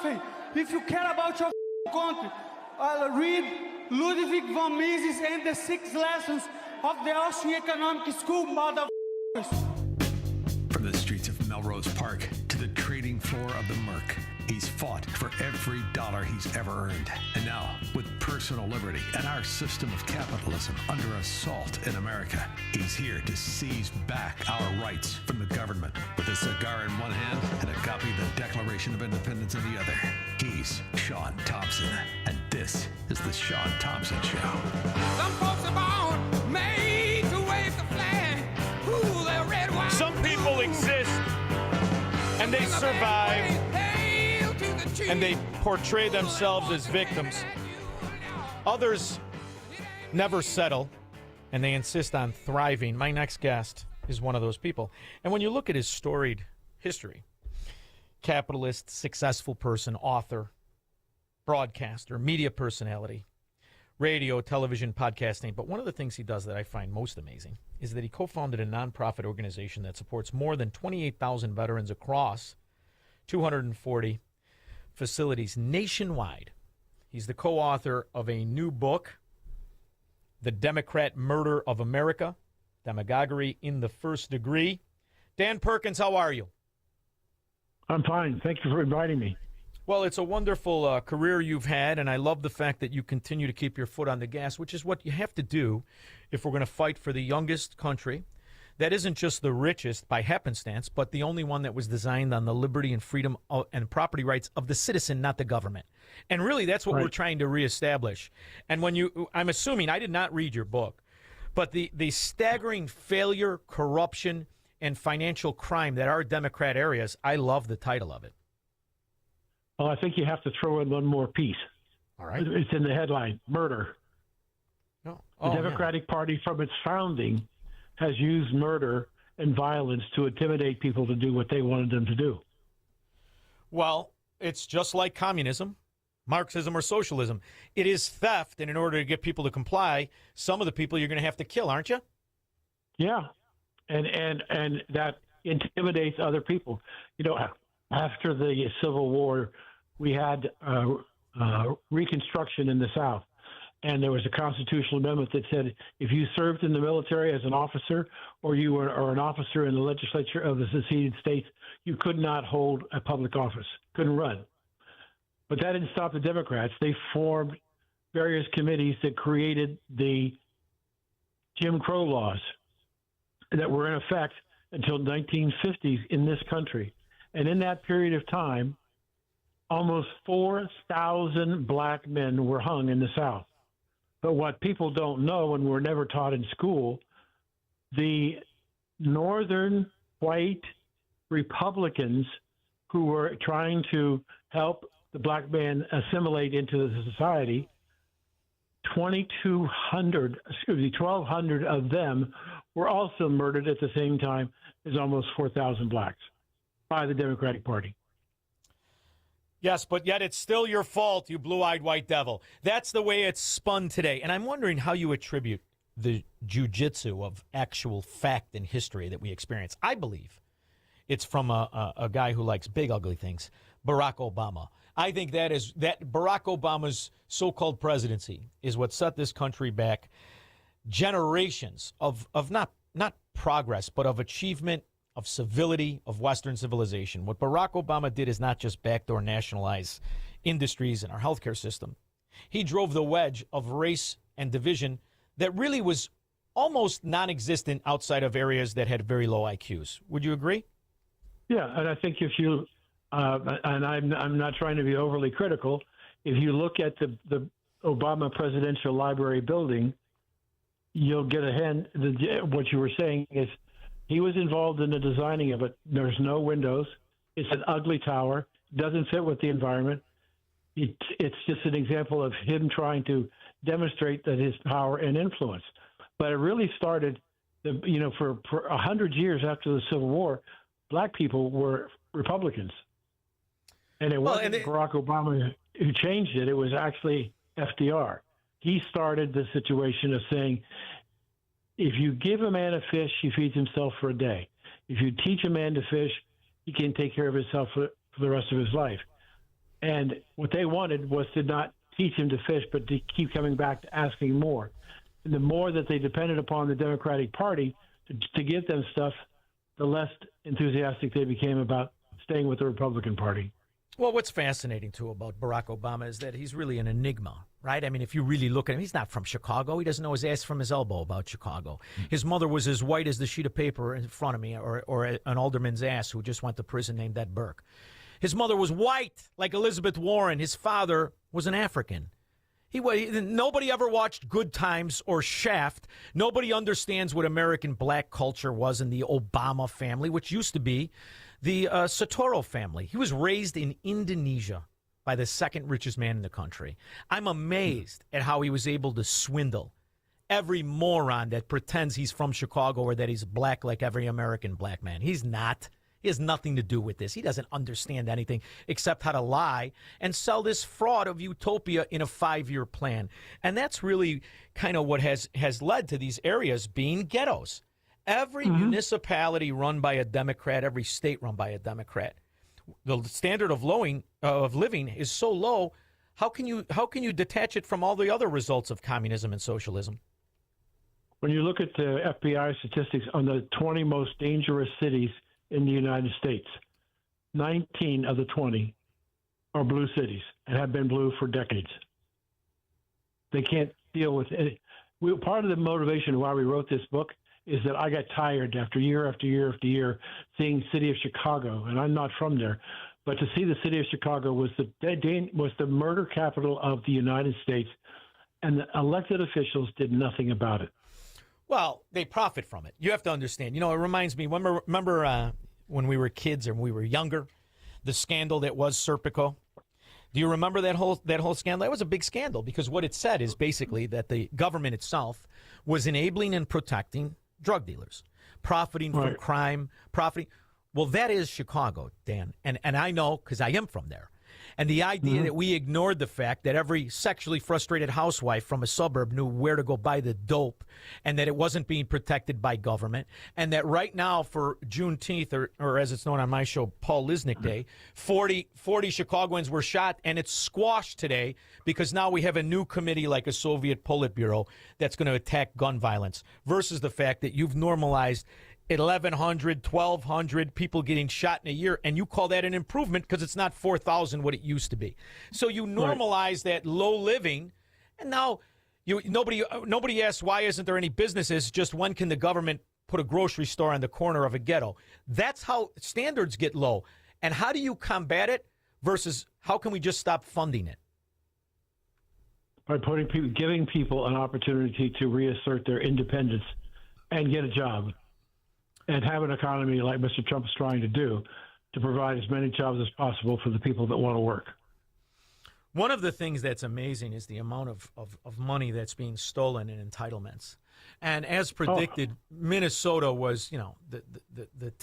nothing. If you care about your country, read Ludwig von Mises and the 6 lessons of the Austrian economic school, motherfuckers. From the streets of Melrose Park to the trading floor of the Merc, he's fought for every dollar he's ever earned. And now, with personal liberty and our system of capitalism under assault in America, he's here to seize back our rights from the government. With a cigar in one hand and a copy of the Declaration of Independence in the other, he's Shaun Thompson. And this is the Shaun Thompson Show. Some folks are born made to wave the flag. Ooh, they're red, white, some people exist and they survive and they portray themselves as victims. Others never settle and they insist on thriving. My next guest is one of those people. And when you look at his storied history, capitalist, successful person, author, broadcaster, media personality, radio, television, podcasting. But one of the things he does that I find most amazing is that he co-founded a nonprofit organization that supports more than 28,000 veterans across 240 facilities nationwide. He's the co-author of a new book, The Democrat Murder of America, Demagoguery in the First Degree. Dan Perkins, how are you? I'm fine. Thank you for inviting me. Well, it's a wonderful career you've had, and I love the fact that you continue to keep your foot on the gas, which is what you have to do if we're going to fight for the youngest country that isn't just the richest by happenstance, but the only one that was designed on the liberty and freedom and property rights of the citizen, not the government. And really, that's what we're trying to reestablish. And when I'm assuming, I did not read your book, but the staggering failure, corruption, and financial crime that are Democrat areas, I love the title of it. Well, I think you have to throw in one more piece. All right. It's in the headline, murder. The Democratic Party, from its founding, has used murder and violence to intimidate people to do what they wanted them to do. Well, it's just like communism, Marxism, or socialism. It is theft, and in order to get people to comply, some of the people you're going to have to kill, aren't you? Yeah, and that intimidates other people. You know, after the Civil War, we had Reconstruction in the South. And there was a constitutional amendment that said if you served in the military as an officer or you were an officer in the legislature of the seceded states, you could not hold a public office, couldn't run. But that didn't stop the Democrats. They formed various committees that created the Jim Crow laws that were in effect until 1950s in this country. And in that period of time, almost 4,000 black men were hung in the South. But what people don't know and were never taught in school, the northern white Republicans who were trying to help the black man assimilate into the society, 1,200 of them were also murdered at the same time as almost 4,000 blacks by the Democratic Party. Yes, but yet it's still your fault, you blue-eyed white devil. That's the way it's spun today. And I'm wondering how you attribute the jujitsu of actual fact and history that we experience. I believe it's from a guy who likes big, ugly things, Barack Obama. I think that Barack Obama's so-called presidency is what set this country back generations of not progress, but of achievement, of civility, of Western civilization. What Barack Obama did is not just backdoor nationalize industries in our healthcare system. He drove the wedge of race and division that really was almost non-existent outside of areas that had very low IQs. Would you agree? Yeah, and I think if you, and I'm not trying to be overly critical, if you look at the Obama Presidential Library building, you'll get a hint. What you were saying is, he was involved in the designing of it. There's no windows. It's an ugly tower. Doesn't fit with the environment. It's just an example of him trying to demonstrate that his power and influence. But it really started, for 100 years after the Civil War, black people were Republicans. And it wasn't Barack Obama who changed it. It was actually FDR. He started the situation of saying, if you give a man a fish, he feeds himself for a day. If you teach a man to fish, he can take care of himself for the rest of his life. And what they wanted was to not teach him to fish, but to keep coming back to asking more. And the more that they depended upon the Democratic Party to give them stuff, the less enthusiastic they became about staying with the Republican Party. Well, what's fascinating, too, about Barack Obama is that he's really an enigma, right? I mean, if you really look at him, he's not from Chicago. He doesn't know his ass from his elbow about Chicago. His mother was as white as the sheet of paper in front of me, or an alderman's ass who just went to prison named Ed Burke. His mother was white, like Elizabeth Warren. His father was an African. Nobody ever watched Good Times or Shaft. Nobody understands what American black culture was in the Obama family, which used to be the Soetoro family. He was raised in Indonesia by the second richest man in the country. I'm amazed at how he was able to swindle every moron that pretends he's from Chicago or that he's black like every American black man. He's not. He has nothing to do with this. He doesn't understand anything except how to lie and sell this fraud of utopia in a 5-year plan. And that's really kind of what has led to these areas being ghettos. Every municipality run by a Democrat, every state run by a Democrat. The standard of living is so low. How can you detach it from all the other results of communism and socialism? When you look at the FBI statistics on the 20 most dangerous cities in the United States, 19 of the 20 are blue cities and have been blue for decades. They can't deal with it. Part of the motivation why we wrote this book is that I got tired after year seeing city of Chicago, and I'm not from there, but to see the city of Chicago was the murder capital of the United States, and the elected officials did nothing about it. Well, they profit from it. You have to understand. It reminds me, remember when we were kids or when we were younger, the scandal that was Serpico? Do you remember that whole scandal? That was a big scandal because what it said is basically that the government itself was enabling and protecting drug dealers, profiting from crime, Well, that is Chicago, Dan, and I know because I am from there. And the idea that we ignored the fact that every sexually frustrated housewife from a suburb knew where to go buy the dope and that it wasn't being protected by government, and that right now for Juneteenth, or as it's known on my show, Paul Lisnick Day, 40 Chicagoans were shot, and it's squashed today because now we have a new committee like a Soviet Politburo that's going to attack gun violence versus the fact that you've normalized 1,100, 1,200 people getting shot in a year, and you call that an improvement because it's not 4,000 what it used to be. So you normalize that low living, and now nobody asks why isn't there any businesses, just when can the government put a grocery store on the corner of a ghetto? That's how standards get low. And how do you combat it versus how can we just stop funding it? By giving people an opportunity to reassert their independence and get a job. And have an economy like Mr. Trump is trying to do to provide as many jobs as possible for the people that want to work. One of the things that's amazing is the amount of money that's being stolen in entitlements. And as predicted, Minnesota was, the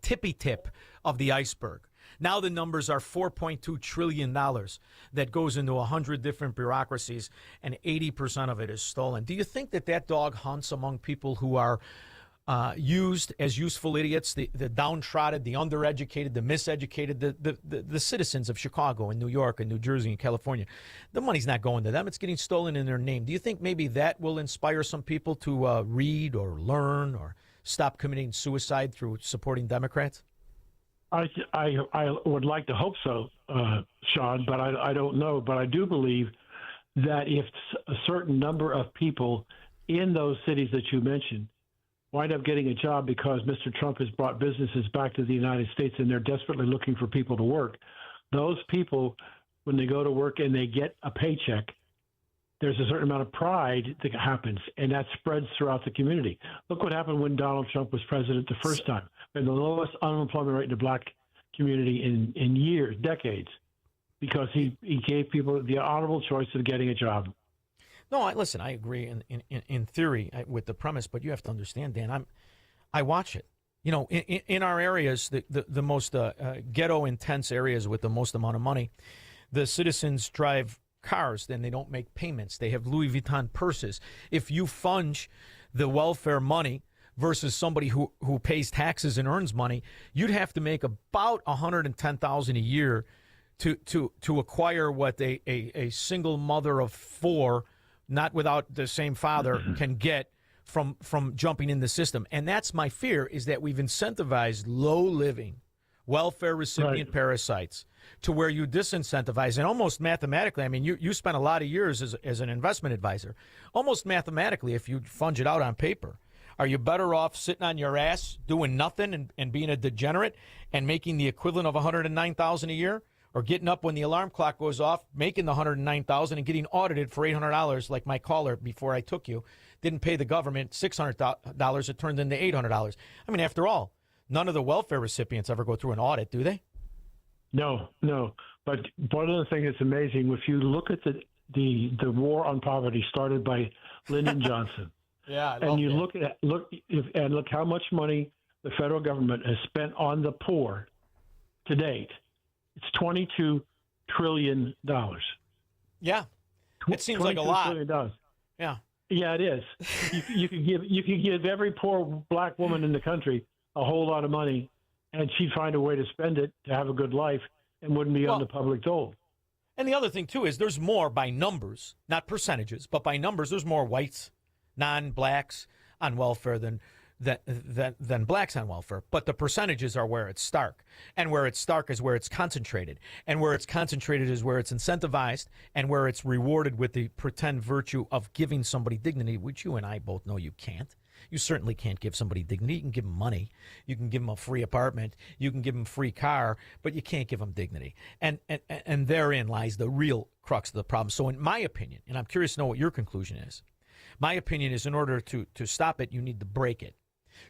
tippy tip of the iceberg. Now the numbers are $4.2 trillion that goes into 100 different bureaucracies, and 80% of it is stolen. Do you think that dog hunts among people who are used as useful idiots, the downtrodden, the undereducated, the miseducated, the citizens of Chicago and New York and New Jersey and California? The money's not going to them. It's getting stolen in their name. Do you think maybe that will inspire some people to read or learn or stop committing suicide through supporting Democrats? I would like to hope so, Shaun, but I don't know. But I do believe that if a certain number of people in those cities that you mentioned wind up getting a job because Mr. Trump has brought businesses back to the United States and they're desperately looking for people to work, those people, when they go to work and they get a paycheck, there's a certain amount of pride that happens, and that spreads throughout the community. Look what happened when Donald Trump was president the first time. We had the lowest unemployment rate in the black community in years, decades, because he gave people the honorable choice of getting a job. No, I agree in theory with the premise, but you have to understand, Dan, I watch it. In our areas, the most ghetto intense areas with the most amount of money, the citizens drive cars, then they don't make payments. They have Louis Vuitton purses. If you fudge the welfare money versus somebody who pays taxes and earns money, you'd have to make about $110,000 a year to acquire what a single mother of 4, not without the same father, can get from jumping in the system. And that's my fear, is that we've incentivized low living, welfare recipient parasites to where you disincentivize, and almost mathematically, I mean, you spent a lot of years as an investment advisor. Almost mathematically, if you fudge it out on paper, are you better off sitting on your ass doing nothing and being a degenerate and making the equivalent of $109,000 a year, or getting up when the alarm clock goes off, making the $109,000 and getting audited for $800, like my caller before I took you didn't pay the government $600, it turned into $800. I mean, after all, none of the welfare recipients ever go through an audit, do they? No. But one of the things that's amazing, if you look at the war on poverty started by Lyndon Johnson, and you look how much money the federal government has spent on the poor to date, it's $22 trillion. Yeah, it seems like a lot. $22 trillion. Yeah, it is. You could give every poor black woman in the country a whole lot of money, and she'd find a way to spend it to have a good life and wouldn't be on the public dole. And the other thing, too, is there's more by numbers, not percentages, but by numbers, there's more whites, non-blacks on welfare than blacks on welfare. But the percentages are where it's stark. And where it's stark is where it's concentrated. And where it's concentrated is where it's incentivized, and where it's rewarded with the pretend virtue of giving somebody dignity, which you and I both know you can't. You certainly can't give somebody dignity. You can give them money. You can give them a free apartment. You can give them a free car, but you can't give them dignity. And therein lies the real crux of the problem. So in my opinion, and I'm curious to know what your conclusion is, my opinion is in order to stop it, you need to break it.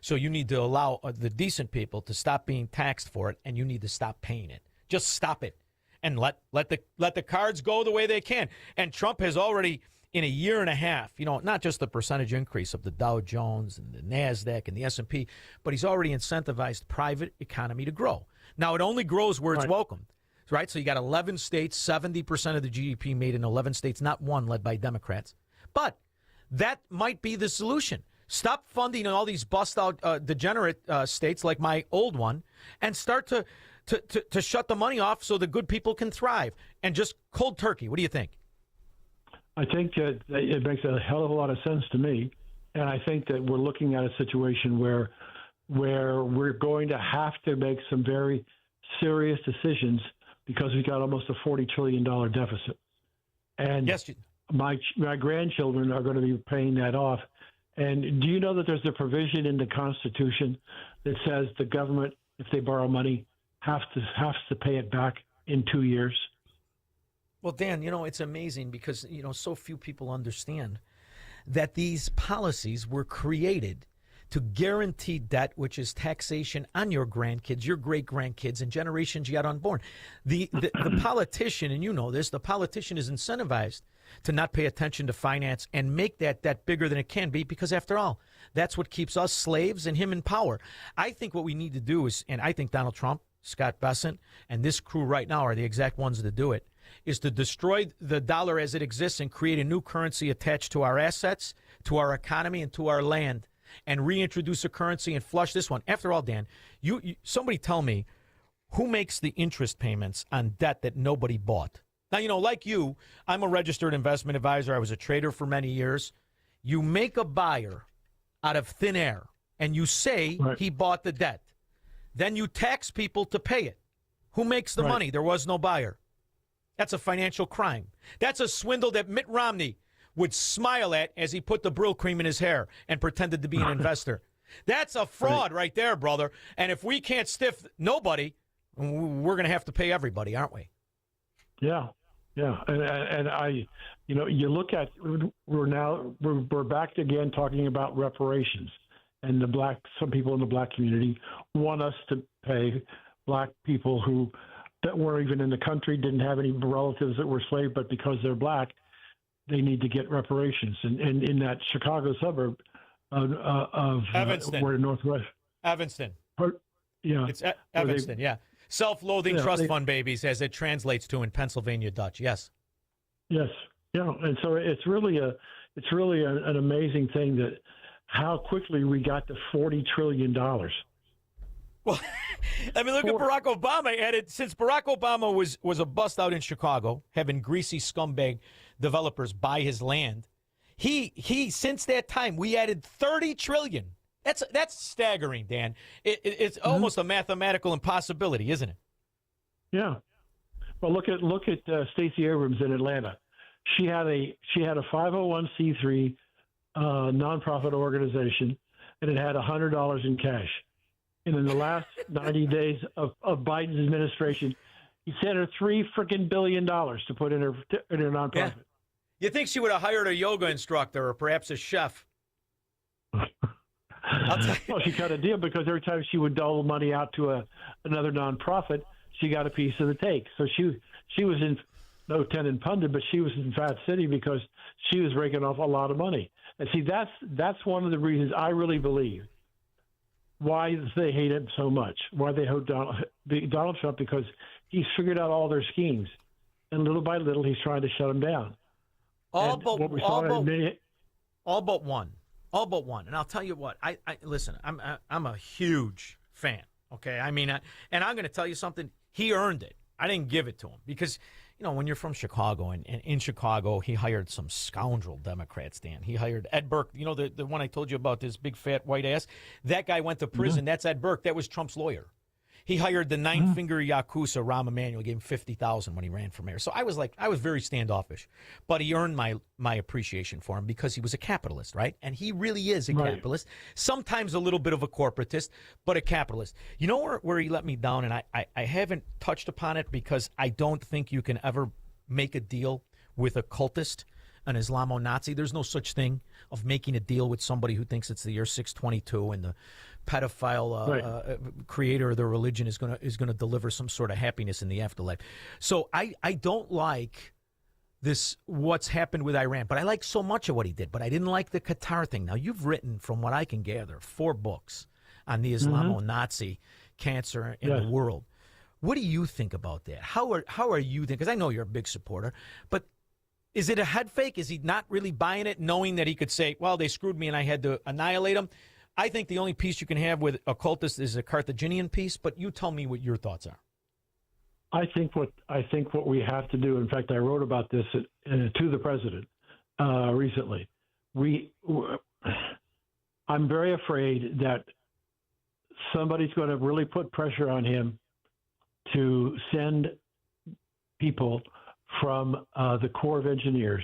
So you need to allow the decent people to stop being taxed for it, and you need to stop paying it. Just stop it and let the cards go the way they can. And Trump has already, in a year and a half, not just the percentage increase of the Dow Jones and the NASDAQ and the S&P, but he's already incentivized private economy to grow. Now, it only grows where it's welcomed, right? So you got 11 states, 70% of the GDP made in 11 states, not one led by Democrats. But that might be the solution. Stop funding all these bust-out degenerate states like my old one, and start to shut the money off so the good people can thrive. And just cold turkey. What do you think? I think it makes a hell of a lot of sense to me, and I think that we're looking at a situation where we're going to have to make some very serious decisions because we've got almost a $40 trillion deficit. And yes, my grandchildren are going to be paying that off. And do you know that there's a provision in the Constitution that says the government, if they borrow money, has to pay it back in 2 years? Well, Dan, it's amazing because, so few people understand that these policies were created to guarantee debt, which is taxation on your grandkids, your great-grandkids, and generations yet unborn. The politician, and you know this, the politician is incentivized to not pay attention to finance and make that debt bigger than it can be because, after all, that's what keeps us slaves and him in power. I think what we need to do is, and I think Donald Trump, Scott Bessent, and this crew right now are the exact ones to do it, is to destroy the dollar as it exists and create a new currency attached to our assets, to our economy, and to our land, and reintroduce a currency and flush this one. After all, Dan, somebody tell me who makes the interest payments on debt that nobody bought. Now, like you, I'm a registered investment advisor. I was a trader for many years. You make a buyer out of thin air, and you say he bought the debt. Then you tax people to pay it. Who makes the money? There was no buyer. That's a financial crime. That's a swindle that Mitt Romney would smile at as he put the Brill cream in his hair and pretended to be an investor. That's a fraud right there, brother. And if we can't stiff nobody, we're going to have to pay everybody, aren't we? Yeah. And I, you look at, we're back again talking about reparations, and some people in the black community want us to pay black people that weren't even in the country, didn't have any relatives that were slaves, but because they're black, they need to get reparations. And in that Chicago suburb of Evanston, where Northwest Evanston, it's Evanston, self-loathing trust fund babies, as it translates to in Pennsylvania Dutch. Yes. And so it's really an amazing thing that how quickly we got to $40 trillion. Well, I mean, look at Barack Obama. Since Barack Obama was a bust out in Chicago, having greasy scumbag developers buy his land, he since that time we added $30 trillion. That's staggering, Dan. It's almost a mathematical impossibility, isn't it? Yeah. Well, look at Stacey Abrams in Atlanta. She had a 501c3 nonprofit organization, and it had $100 in cash. And in the last 90 days of Biden's administration, he sent her $3 billion to put in her nonprofit. Yeah. You think she would have hired a yoga instructor or perhaps a chef? Well, she cut a deal because every time she would dole money out to another nonprofit, she got a piece of the take. So she was in, no tenant pundit, but she was in Fat City because she was raking off a lot of money. And see, that's one of the reasons I really believe why they hate him so much, why they hate Donald Trump, because he's figured out all their schemes. And little by little, he's trying to shut them down. All but one. And I'll tell you what, I listen, I'm a huge fan. Okay. I mean, and I'm going to tell you something. He earned it. I didn't give it to him because, when you're from Chicago and in Chicago, he hired some scoundrel Democrats, Dan. He hired Ed Burke, the one I told you about, this big fat white ass. That guy went to prison. Mm-hmm. That's Ed Burke. That was Trump's lawyer. He hired the nine-finger Yakuza, Rahm Emanuel, gave him $50,000 when he ran for mayor. So I was very standoffish. But he earned my appreciation for him because he was a capitalist, right? And he really is a capitalist. Sometimes a little bit of a corporatist, but a capitalist. You know where he let me down, and I haven't touched upon it because I don't think you can ever make a deal with a cultist, an Islamo-Nazi. There's no such thing of making a deal with somebody who thinks it's the year 622 and the pedophile creator of the religion is going to deliver some sort of happiness in the afterlife. So I don't like this, what's happened with Iran, but I like so much of what he did. But I didn't like the Qatar thing. Now, you've written, from what I can gather, 4 books on the Islamo-Nazi cancer in the world. What do you think about that? How are you thinking? Because I know you're a big supporter, but is it a head fake? Is he not really buying it, knowing that he could say, well, they screwed me and I had to annihilate them? I think the only peace you can have with occultists is a Carthaginian peace, but you tell me what your thoughts are. I think what we have to do, in fact, I wrote about this to the president recently. I'm very afraid that somebody's going to really put pressure on him to send people from the Corps of Engineers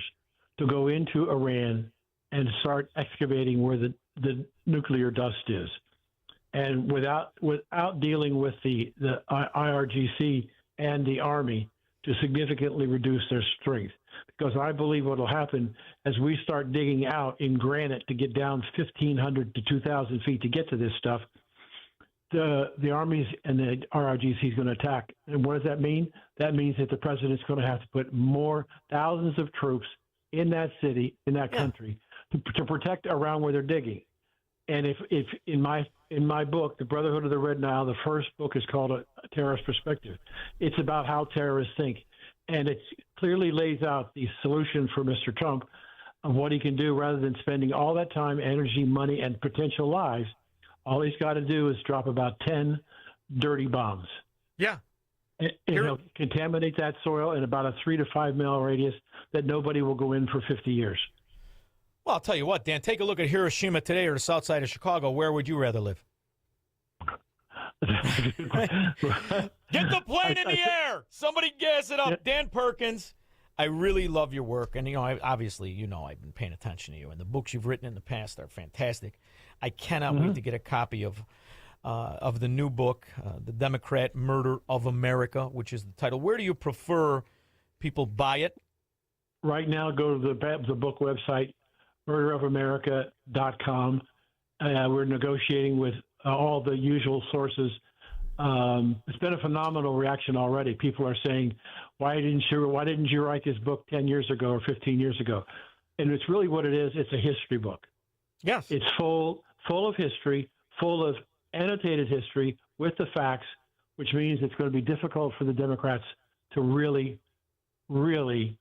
to go into Iran and start excavating where the nuclear dust is, and without dealing with the IRGC and the Army to significantly reduce their strength. Because I believe what will happen as we start digging out in granite to get down 1,500 to 2,000 feet to get to this stuff, the Armies and the RIGC is going to attack. And what does that mean? That means that the president's going to have to put more thousands of troops in that city, in that country, to protect around where they're digging. And if in my book, The Brotherhood of the Red Nile, the first book is called A Terrorist Perspective. It's about how terrorists think. And it clearly lays out the solution for Mr. Trump of what he can do rather than spending all that time, energy, money, and potential lives. All he's got to do is drop about 10 dirty bombs. Yeah. And he'll contaminate that soil in about a 3 to 5 mile radius that nobody will go in for 50 years. Well, I'll tell you what, Dan, take a look at Hiroshima today or the south side of Chicago. Where would you rather live? Get the plane in the air. Somebody gas it up. Yeah. Dan Perkins, I really love your work. And, obviously, I've been paying attention to you. And the books you've written in the past are fantastic. I cannot wait to get a copy of the new book, The Democrat Murder of America, which is the title. Where do you prefer people buy it? Right now, go to the book website, murderofamerica.com. We're negotiating with all the usual sources. It's been a phenomenal reaction already. People are saying, why didn't you write this book 10 years ago or 15 years ago? And it's really what it is. It's a history book. Yes. It's full of history, full of annotated history with the facts, which means it's going to be difficult for the Democrats to really, really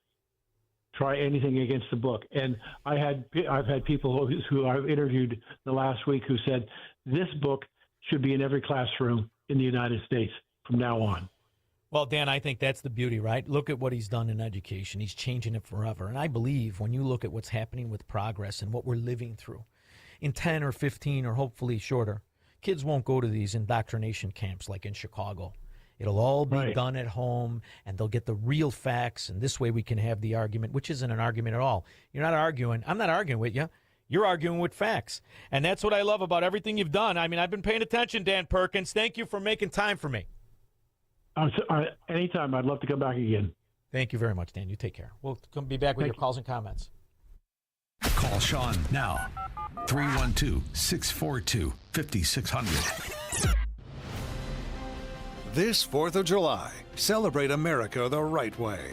try anything against the book. And I've had people who I've interviewed the last week who said this book should be in every classroom in the United States from now on. Well, Dan, I think that's the beauty, right? Look at what he's done in education. He's changing it forever. And I believe when you look at what's happening with progress and what we're living through, in 10 or 15 or hopefully shorter, kids won't go to these indoctrination camps like in Chicago. It'll all be done at home, and they'll get the real facts, and this way we can have the argument, which isn't an argument at all. You're not arguing. I'm not arguing with you. You're arguing with facts. And that's what I love about everything you've done. I mean, I've been paying attention, Dan Perkins. Thank you for making time for me. Anytime. I'd love to come back again. Thank you very much, Dan. You take care. We'll come be back with your calls and comments. Call Shaun now. 312-642-5600. This 4th of July, celebrate America the right way.